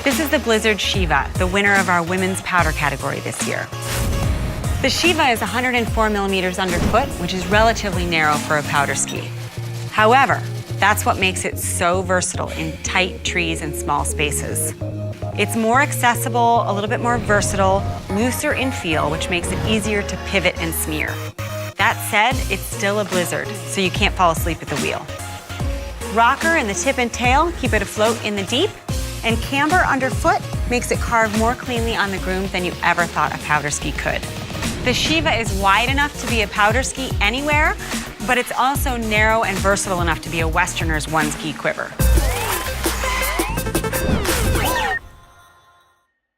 This is the Blizzard Sheeva, the winner of our women's powder category this year. The Sheeva is 104 millimeters underfoot, which is relatively narrow for a powder ski. However, that's what makes it so versatile in tight trees and small spaces. It's more accessible, a little bit more versatile, looser in feel, which makes it easier to pivot and smear. That said, it's still a Blizzard, so you can't fall asleep at the wheel. Rocker and the tip and tail keep it afloat in the deep, and camber underfoot makes it carve more cleanly on the grooms than you ever thought a powder ski could. The Sheeva is wide enough to be a powder ski anywhere, but it's also narrow and versatile enough to be a Westerner's one ski quiver.